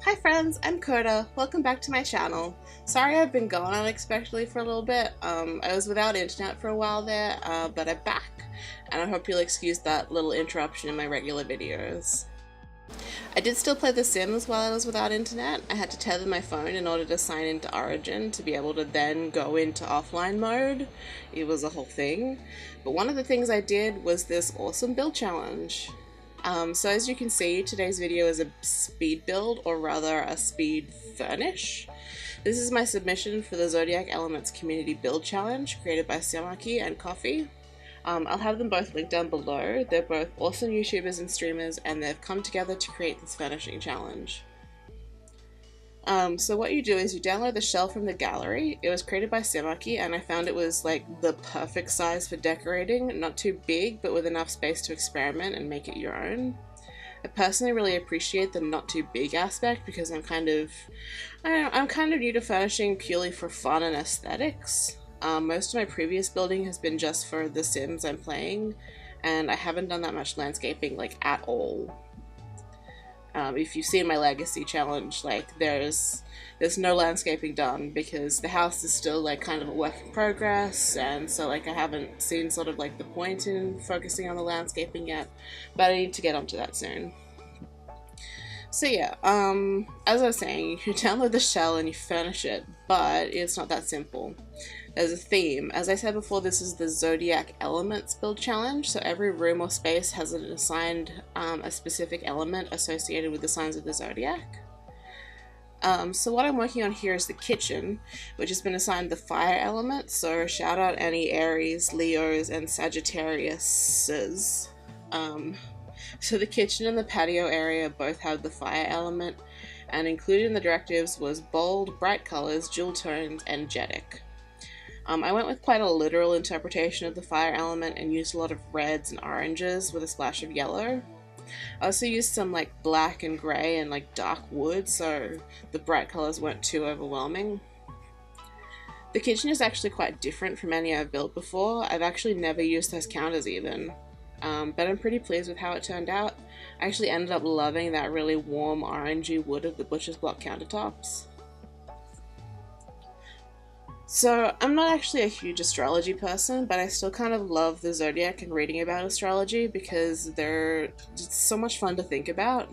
Hi friends, I'm Coda. Welcome back to my channel. Sorry I've been gone unexpectedly for a little bit. I was without internet for a while there, but I'm back, and I hope you'll excuse that little interruption in my regular videos. I did still play The Sims while I was without internet. I had to tether my phone in order to sign into Origin to be able to then go into offline mode. It was a whole thing. But one of the things I did was this awesome build challenge. So as you can see, today's video is a speed build, or rather a speed furnish. This is my submission for the Zodiac Elements Community Build Challenge created by Simarchy and Koffee. I'll have them both linked down below. They're both awesome YouTubers and streamers, and they've come together to create this furnishing challenge. So what you do is you download the shell from the gallery. It was created by Simarchy, and I found it was like the perfect size for decorating, not too big, but with enough space to experiment and make it your own. I personally really appreciate the not too big aspect because I'm kind of new to furnishing purely for fun and aesthetics. Most of my previous building has been just for the Sims I'm playing, and I haven't done that much landscaping like at all. If you've seen my legacy challenge, like there's no landscaping done because the house is still like kind of a work in progress, and so like I haven't seen sort of like the point in focusing on the landscaping yet, but I need to get onto that soon. So yeah, as I was saying, you download the shell and you furnish it, but it's not that simple. There's a theme. As I said before, this is the Zodiac Elements Build Challenge, so every room or space has an assigned a specific element associated with the signs of the zodiac. So what I'm working on here is the kitchen, which has been assigned the fire element, so shout out any Aries, Leos, and Sagittariuses. So the kitchen and the patio area both have the fire element, and included in the directives was bold, bright colors, jewel tones, and jetic. I went with quite a literal interpretation of the fire element and used a lot of reds and oranges with a splash of yellow. I also used some like black and grey and like dark wood, so the bright colors weren't too overwhelming. The kitchen is actually quite different from any I've built before. I've actually never used those counters even. But I'm pretty pleased with how it turned out. I actually ended up loving that really warm orangey wood of the butcher's block countertops. So I'm not actually a huge astrology person, but I still kind of love the zodiac and reading about astrology because they're just so much fun to think about.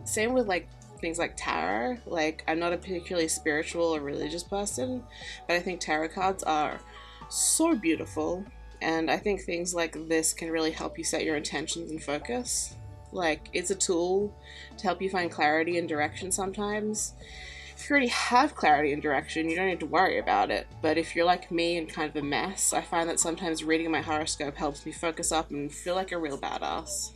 Same with like things like tarot. Like, I'm not a particularly spiritual or religious person, but I think tarot cards are so beautiful, and I think things like this can really help you set your intentions and focus. Like, it's a tool to help you find clarity and direction sometimes. If you already have clarity and direction, you don't need to worry about it, but if you're like me and kind of a mess, I find that sometimes reading my horoscope helps me focus up and feel like a real badass.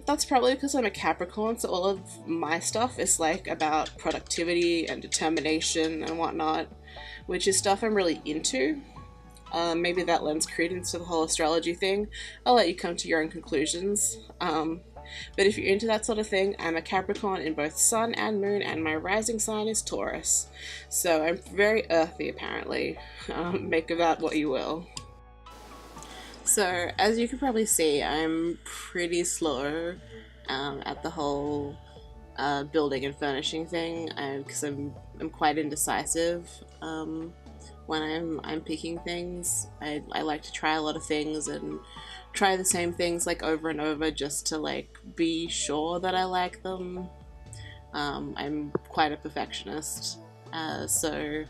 That's probably because I'm a Capricorn, so all of my stuff is like about productivity and determination and whatnot, which is stuff I'm really into. Maybe that lends credence to the whole astrology thing. I'll let you come to your own conclusions. But if you're into that sort of thing, I'm a Capricorn in both sun and moon, and my rising sign is Taurus. So I'm very earthy, apparently. Make of that what you will. So, as you can probably see, I'm pretty slow at the whole building and furnishing thing, because I'm quite indecisive when I'm picking things. I like to try a lot of things and try the same things like over and over just to like be sure that I like them. I'm quite a perfectionist, so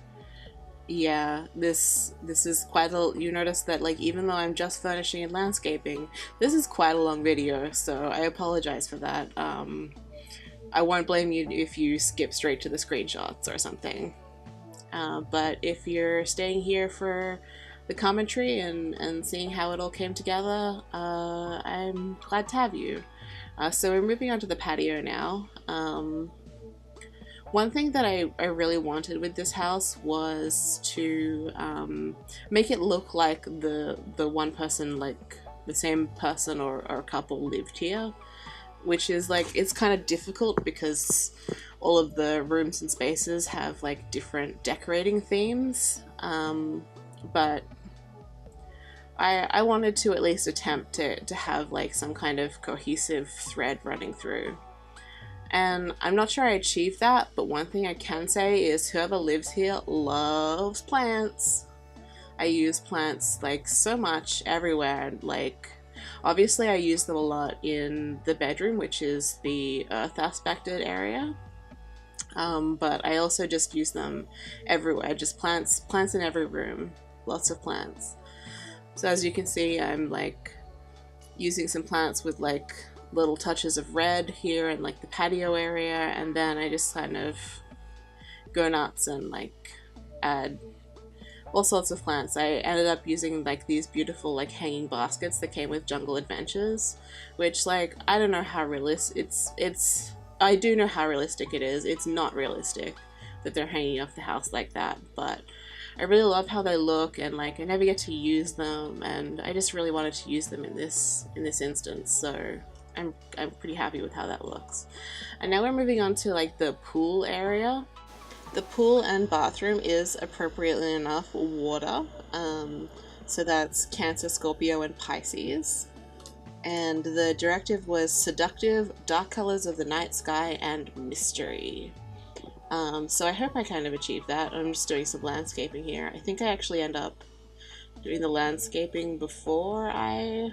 yeah, this is quite a, you notice that like even though I'm just furnishing and landscaping, this is quite a long video, so I apologize for that. I won't blame you if you skip straight to the screenshots or something. But if you're staying here for the commentary and seeing how it all came together, I'm glad to have you. So we're moving on to the patio now. One thing that I really wanted with this house was to make it look like the one person, like the same person or couple lived here, which is like, it's kind of difficult because all of the rooms and spaces have like different decorating themes, but I wanted to at least attempt to have like some kind of cohesive thread running through. And I'm not sure I achieved that, but one thing I can say is whoever lives here loves plants. I use plants like so much everywhere. Like, obviously I use them a lot in the bedroom, which is the earth aspected area. But I also just use them everywhere. Just plants in every room. Lots of plants. So as you can see, I'm like using some plants with like little touches of red here in like the patio area, and then I just kind of go nuts and like add all sorts of plants. I ended up using like these beautiful like hanging baskets that came with Jungle Adventures, which like I don't know how realistic it's I do know how realistic it is. It's not realistic that they're hanging off the house like that, but I really love how they look, and like I never get to use them, and I just really wanted to use them in this instance, so I'm pretty happy with how that looks. And now we're moving on to like the pool area. The pool and bathroom is appropriately enough water, so that's Cancer, Scorpio, and Pisces. And the directive was seductive, dark colors of the night sky, and mystery. So I hope I kind of achieved that. I'm just doing some landscaping here. I think I actually end up doing the landscaping before I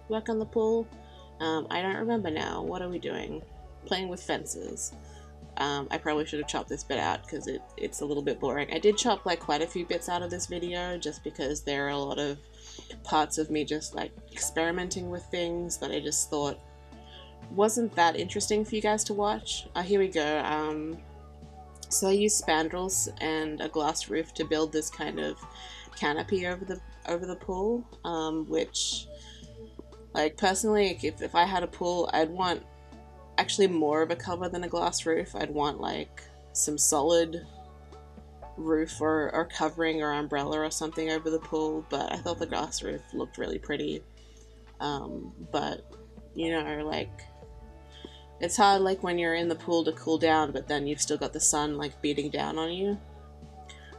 work on the pool. I don't remember now. What are we doing? Playing with fences. I probably should have chopped this bit out because it's a little bit boring. I did chop like quite a few bits out of this video just because there are a lot of parts of me just like experimenting with things that I just thought wasn't that interesting for you guys to watch. Here we go. So I used spandrels and a glass roof to build this kind of canopy over the pool, which like personally if I had a pool I'd want actually more of a cover than a glass roof. I'd want like some solid roof or covering or umbrella or something over the pool, but I thought the glass roof looked really pretty. But you know, like it's hard like when you're in the pool to cool down, but then you've still got the sun like beating down on you.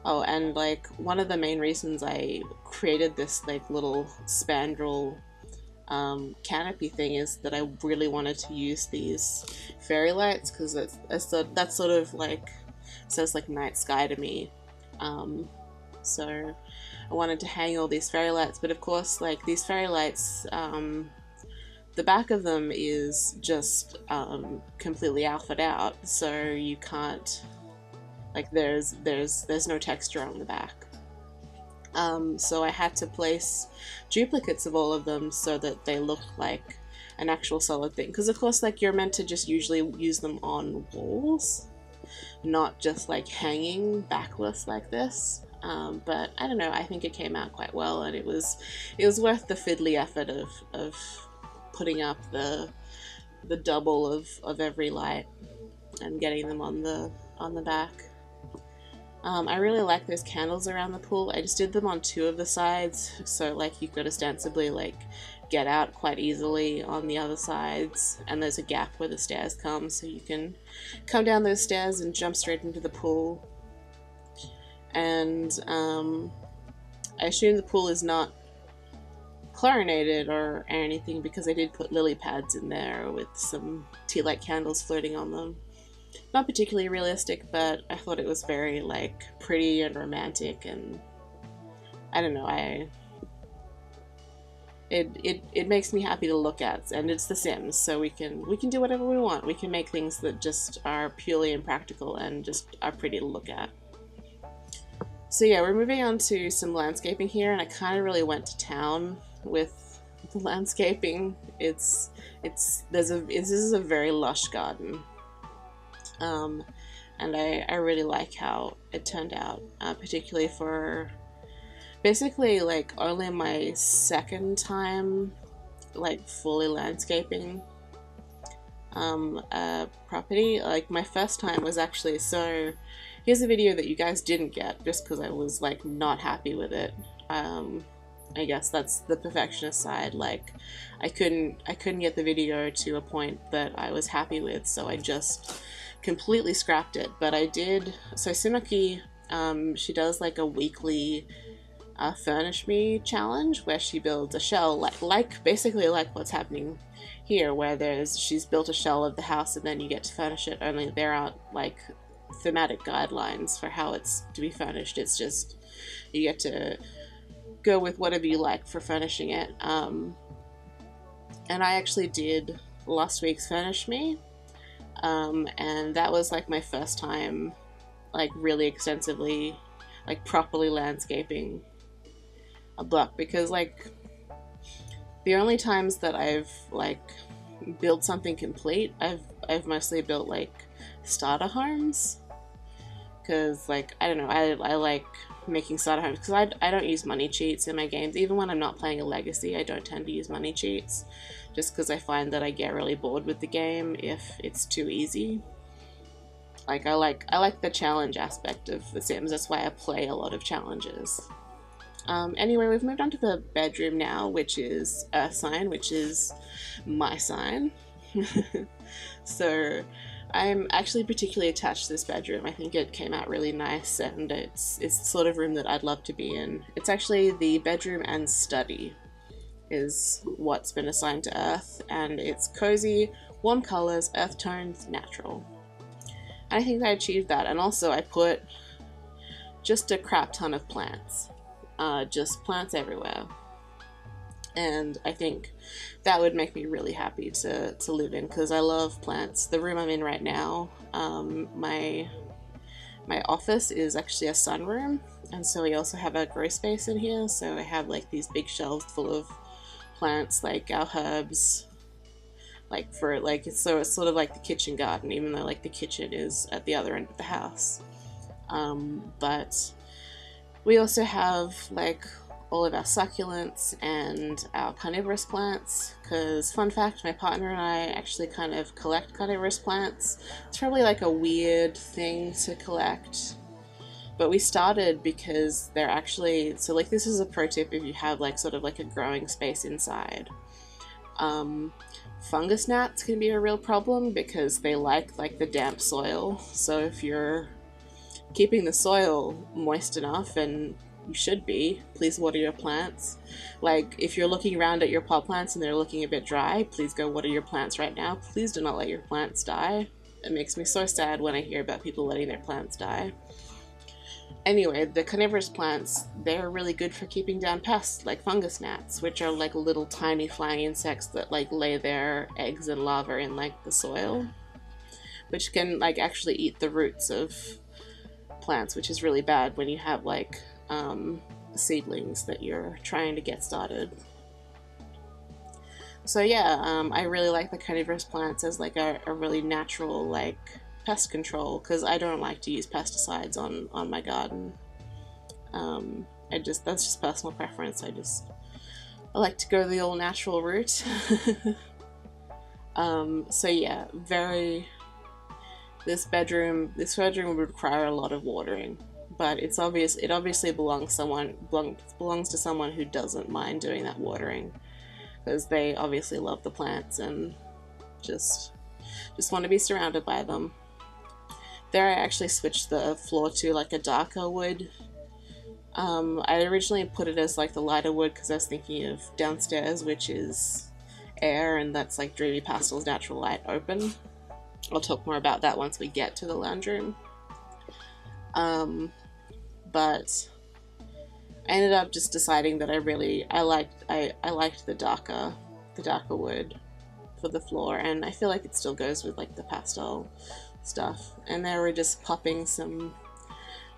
Oh, and like one of the main reasons I created this like little spandrel canopy thing is that I really wanted to use these fairy lights because that's sort of like says like night sky to me. So I wanted to hang all these fairy lights, but of course like these fairy lights, the back of them is just completely alphaed out, so you can't like there's no texture on the back. So I had to place duplicates of all of them so that they look like an actual solid thing. Because of course, like you're meant to just usually use them on walls, not just like hanging backless like this. But I don't know. I think it came out quite well, and it was worth the fiddly effort of putting up the double of every light and getting them on the back. I really like those candles around the pool. I just did them on 2 of the sides, so like you could ostensibly like get out quite easily on the other sides, and there's a gap where the stairs come, so you can come down those stairs and jump straight into the pool. And I assume the pool is not chlorinated or anything because I did put lily pads in there with some tea light candles floating on them. Not particularly realistic, but I thought it was very like pretty and romantic, and I don't know, it makes me happy to look at, and it's The Sims, so we can do whatever we want. We can make things that just are purely impractical and just are pretty to look at. So yeah, we're moving on to some landscaping here, and I kind of really went to town with the landscaping. This is a very lush garden. And I really like how it turned out, particularly for basically like only my second time like fully landscaping a property. Like my first time was actually, so here's a video that you guys didn't get just because I was like not happy with it. I guess that's the perfectionist side. Like I couldn't get the video to a point that I was happy with, so I just completely scrapped it. But I did, so Simarchy, she does like a weekly Furnish Me challenge where she builds a shell like basically like what's happening here, where she's built a shell of the house and then you get to furnish it. Only there aren't like thematic guidelines for how it's to be furnished. It's just you get to go with whatever you like for furnishing it. And I actually did last week's Furnish Me, and that was like my first time like really extensively like properly landscaping a block, because like the only times that I've like built something complete, I've mostly built like starter homes, because like I don't know, I like making starter homes because I don't use money cheats in my games. Even when I'm not playing a legacy, I don't tend to use money cheats, just because I find that I get really bored with the game if it's too easy. Like I like the challenge aspect of The Sims. That's why I play a lot of challenges. Anyway, we've moved on to the bedroom now, which is Earth sign, which is my sign. So I'm actually particularly attached to this bedroom. I think it came out really nice, and it's the sort of room that I'd love to be in. It's actually the bedroom and study is what's been assigned to Earth, and it's cozy, warm colors, earth tones, natural. And I think I achieved that, and also I put just a crap ton of plants. Just plants everywhere. And I think that would make me really happy to live in, because I love plants. The room I'm in right now, my office is actually a sunroom, and so we also have a grow space in here, so I have like these big shelves full of plants, like our herbs, like for like it's sort of like the kitchen garden, even though like the kitchen is at the other end of the house. But we also have like all of our succulents and our carnivorous plants, because fun fact, my partner and I actually kind of collect carnivorous plants. It's probably like a weird thing to collect, but we started because they're actually, so like this is a pro tip if you have like sort of like a growing space inside. Fungus gnats can be a real problem because they like the damp soil, so if you're keeping the soil moist enough, and you should be, please water your plants. Like if you're looking around at your pot plants and they're looking a bit dry, please go water your plants right now. Please do not let your plants die. It makes me so sad when I hear about people letting their plants die. Anyway, the carnivorous plants, they're really good for keeping down pests like fungus gnats, which are like little tiny flying insects that like lay their eggs and larvae in like the soil, which can like actually eat the roots of plants, which is really bad when you have like seedlings that you're trying to get started. So yeah, I really like the carnivorous plants as like a really natural like pest control, because I don't like to use pesticides on my garden. That's just personal preference. I I like to go the all natural route. So yeah, this bedroom would require a lot of watering, but it obviously belongs to someone who doesn't mind doing that watering, because they obviously love the plants and just want to be surrounded by them. There I actually switched the floor to like a darker wood. I originally put it as like the lighter wood because I was thinking of downstairs, which is air, and that's like dreamy pastels, natural light, open. I'll talk more about that once we get to the lounge room. But I ended up just deciding that I liked the darker wood for the floor, and I feel like it still goes with like the pastel stuff. And they were just popping some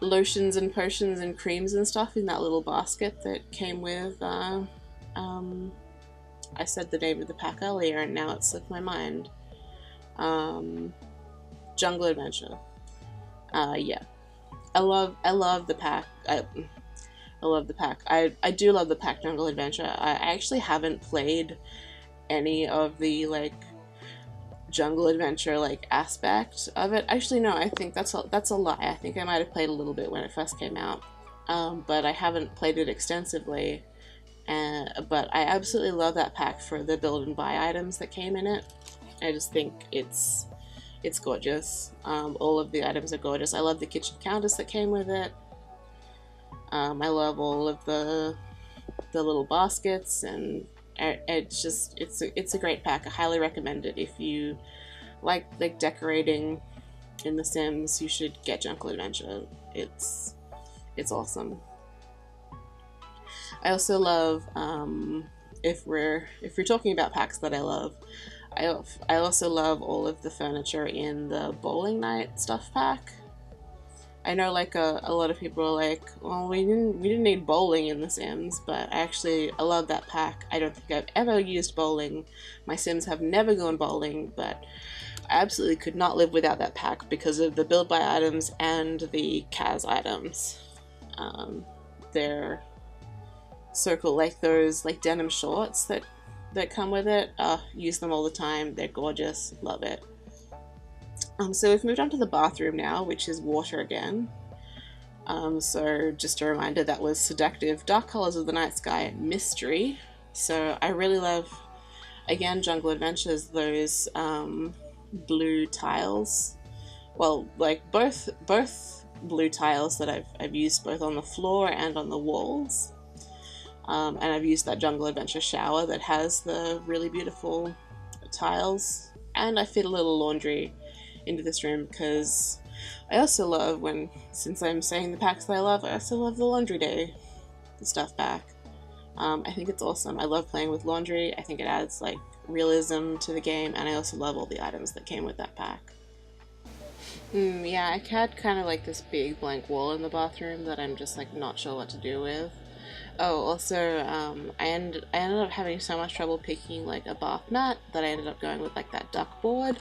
lotions and potions and creams and stuff in that little basket that came with I said the name of the pack earlier and now it slipped my mind. Jungle Adventure. Yeah, I love the pack. I love the pack. I do love the pack Jungle Adventure. I actually haven't played any of the like Jungle Adventure like aspect of it. Actually no, I think that's a lie. I think I might have played a little bit when it first came out, but I haven't played it extensively. But I absolutely love that pack for the build and buy items that came in it. I just think it's gorgeous. All of the items are gorgeous. I love the kitchen counters that came with it. I love all of the little baskets, and it's a great pack. I highly recommend it. If you like decorating in The Sims, you should get Jungle Adventure. It's awesome. I also love, if we're talking about packs that I love, I also love all of the furniture in the Bowling Night stuff pack. I know like a lot of people are like, well, we didn't need bowling in The Sims, but I love that pack. I don't think I've ever used bowling. My Sims have never gone bowling, but I absolutely could not live without that pack because of the build by items and the Kaz items. They're so cool, like those like denim shorts that come with it. Use them all the time. They're gorgeous. Love it. So we've moved on to the bathroom now, which is water again. So just a reminder, that was Seductive, Dark Colors of the Night Sky, Mystery. So I really love, again, Jungle Adventures, those blue tiles. Well, like both blue tiles that I've used both on the floor and on the walls. And I've used that Jungle Adventure shower that has the really beautiful tiles. And I fit a little laundry into this room because I also love since I'm saying the packs that I also love the Laundry Day stuff pack. I think it's awesome. I love playing with laundry. I think it adds like realism to the game, and I also love all the items that came with that pack. Yeah, I had kind of like this big blank wall in the bathroom that I'm just like not sure what to do with. Oh, also, I ended up having so much trouble picking like a bath mat that I ended up going with like that duck board,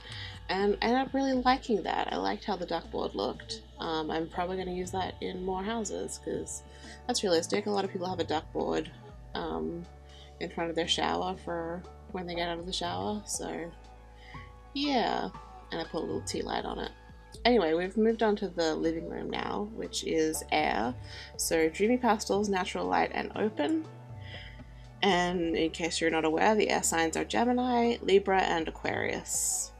and I ended up really liking that. I liked how the duck board looked. I'm probably going to use that in more houses because that's realistic. A lot of people have a duck board in front of their shower for when they get out of the shower, so yeah. And I put a little tea light on it. Anyway, we've moved on to the living room now, which is air. So dreamy pastels, natural light, and open. And in case you're not aware, the air signs are Gemini, Libra, and Aquarius.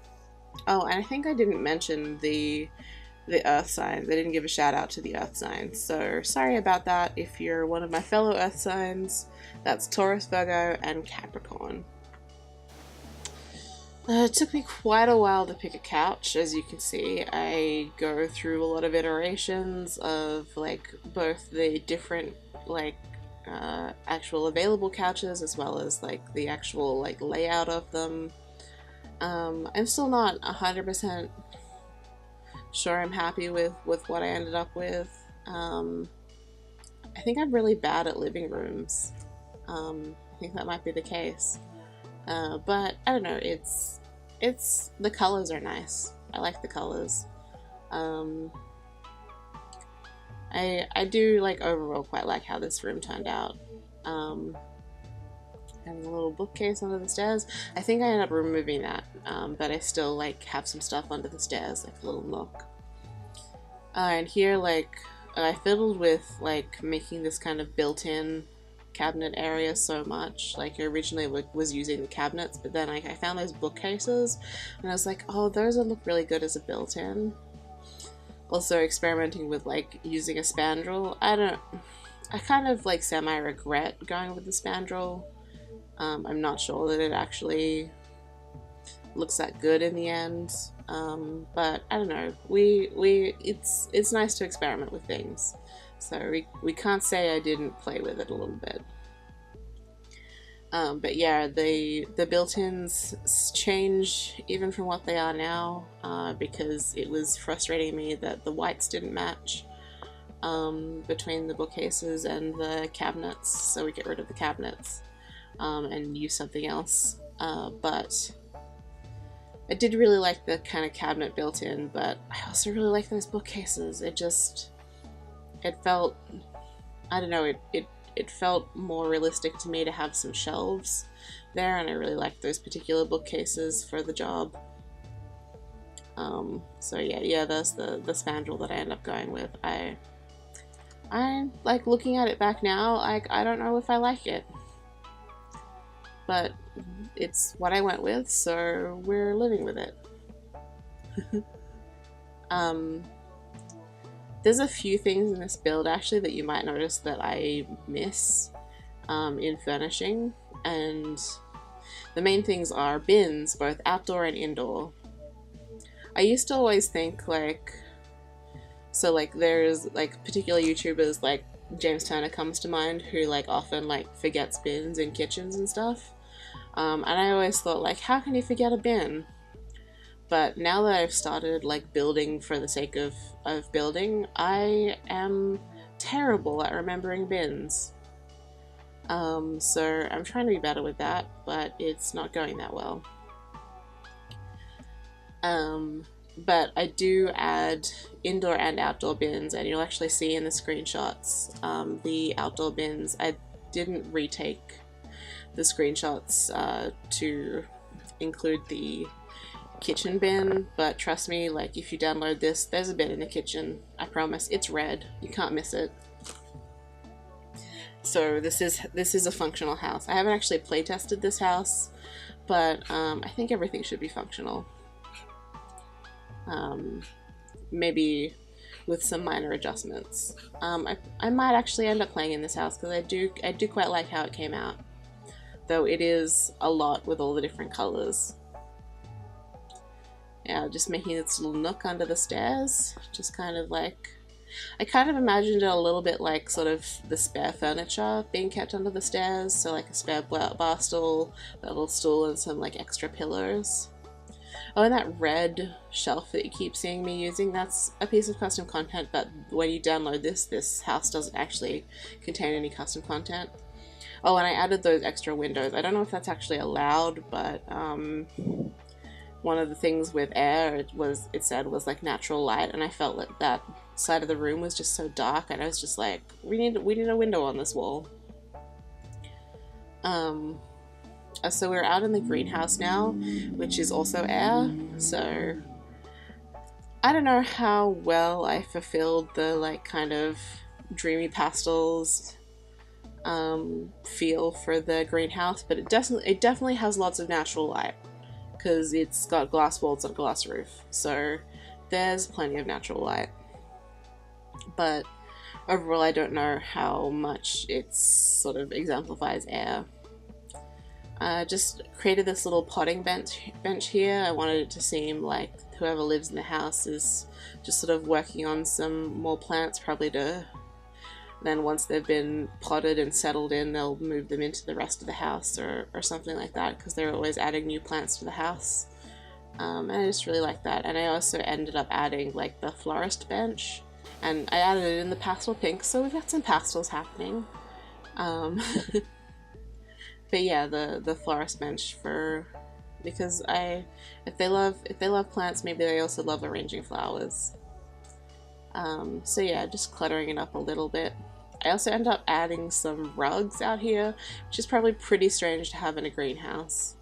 Oh, and I think I didn't mention the earth signs. I didn't give a shout out to the earth signs, so sorry about that. If you're one of my fellow earth signs, that's Taurus, Virgo, and Capricorn. It took me quite a while to pick a couch. As you can see, I go through a lot of iterations of like both the different like actual available couches as well as like the actual like layout of them. I'm still not 100% sure I'm happy with what I ended up with. I think I'm really bad at living rooms. I think that might be the case. But I don't know, it's the colors are nice. I like the colors. I do like overall quite like how this room turned out. And a little bookcase under the stairs. I think I ended up removing that, but I still like have some stuff under the stairs, like a little nook. And here, like, I fiddled with like making this kind of built-in cabinet area so much. Like, I originally was using the cabinets, but then I found those bookcases and I was like, oh, those would look really good as a built-in. Also experimenting with like using a spandrel. I kind of like semi-regret going with the spandrel. I'm not sure that it actually looks that good in the end, but I don't know. It's nice to experiment with things, so we can't say I didn't play with it a little bit. But yeah, the built-ins change even from what they are now, because it was frustrating me that the whites didn't match between the bookcases and the cabinets, so we get rid of the cabinets and use something else. But I did really like the kind of cabinet built in, but I also really like those bookcases. It felt, I don't know, it felt more realistic to me to have some shelves there, and I really liked those particular bookcases for the job. So yeah, that's the spandrel that I end up going with. I like looking at it back now, like I don't know if I like it, but it's what I went with, so we're living with it. There's a few things in this build actually that you might notice that I miss in furnishing. and the main things are bins, both outdoor and indoor. I used to always think like, so like there's like particular YouTubers like James Turner comes to mind, who like often like forgets bins in kitchens and stuff. And I always thought like, how can you forget a bin? But now that I've started like building for the sake of building, I am terrible at remembering bins. So I'm trying to be better with that, but it's not going that well. But I do add indoor and outdoor bins, and you'll actually see in the screenshots the outdoor bins. I didn't retake the screenshots to include the kitchen bin, but trust me, like if you download this, there's a bin in the kitchen. I promise. It's red. You can't miss it. So this is a functional house. I haven't actually play tested this house, but I think everything should be functional. Maybe with some minor adjustments. I might actually end up playing in this house because I do quite like how it came out, though it is a lot with all the different colors. Yeah, just making this little nook under the stairs, just kind of like, I kind of imagined it a little bit like sort of the spare furniture being kept under the stairs, so like a spare bar stool, a little stool, and some like extra pillows. Oh, and that red shelf that you keep seeing me using, that's a piece of custom content, but when you download this house doesn't actually contain any custom content. Oh, and I added those extra windows. I don't know if that's actually allowed, but one of the things with air, it said was like natural light, and I felt like that side of the room was just so dark, and I was just like, we need a window on this wall. So we're out in the greenhouse now, which is also air, so I don't know how well I fulfilled the like kind of dreamy pastels feel for the greenhouse, but it definitely has lots of natural light because it's got glass walls and a glass roof, so there's plenty of natural light. But overall, I don't know how much it sort of exemplifies air. Just created this little potting bench here. I wanted it to seem like whoever lives in the house is just sort of working on some more plants, probably to then once they've been potted and settled in, they'll move them into the rest of the house or something like that, because they're always adding new plants to the house. And I just really like that. And I also ended up adding like the florist bench, and I added it in the pastel pink, so we've got some pastels happening. But yeah, the florist bench because if they love plants, maybe they also love arranging flowers. So yeah, just cluttering it up a little bit. I also end up adding some rugs out here, which is probably pretty strange to have in a greenhouse.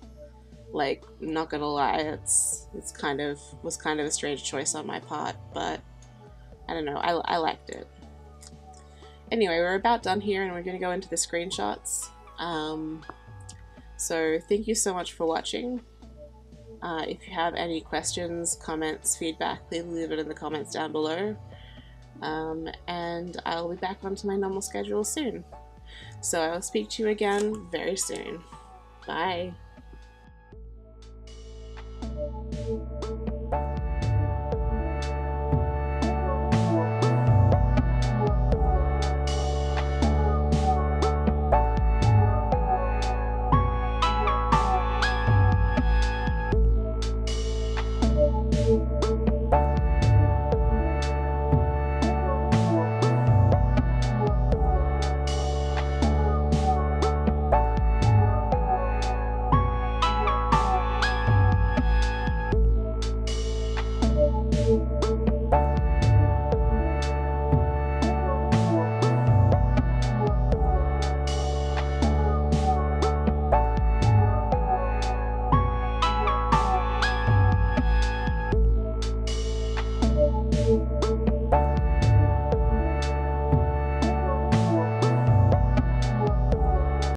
Like, not gonna lie, was kind of a strange choice on my part, but I don't know, I liked it. Anyway, we're about done here, and we're gonna go into the screenshots. So thank you so much for watching. If you have any questions, comments, feedback, please leave it in the comments down below. And I'll be back onto my normal schedule soon. So I will speak to you again very soon. Bye.